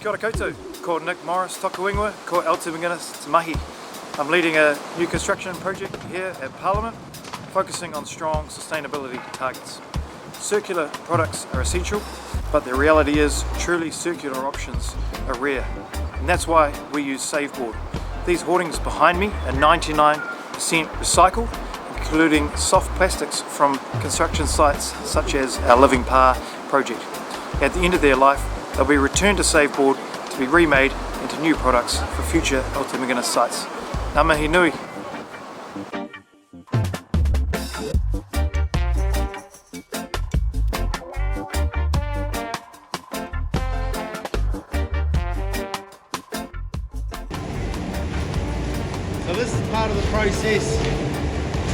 Kia ora koutou, ko Nick Morris, toku ingoa, ko McGuinness, te mahi. I'm leading a new construction project here at Parliament, focusing on strong sustainability targets. Circular products are essential, but the reality is truly circular options are rare. And that's why we use saveBOARD. These hoardings behind me are 99% recycled, including soft plastics from construction sites such as our Living Par project. At the end of their life, they'll be returned to saveBOARD to be remade into new products for future McGuinness sites. Ngā mihi nui. So this is part of the process.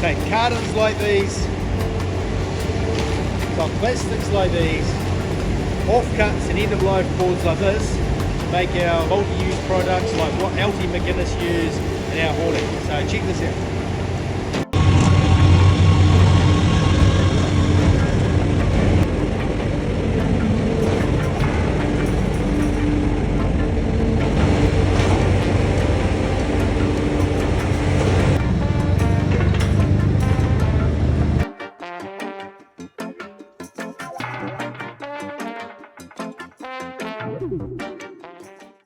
Take cartons like these, soft plastics like these, offcuts and end-of-life boards like this, make our multi-use products like what McGuinness use in our hoarding. So check this out.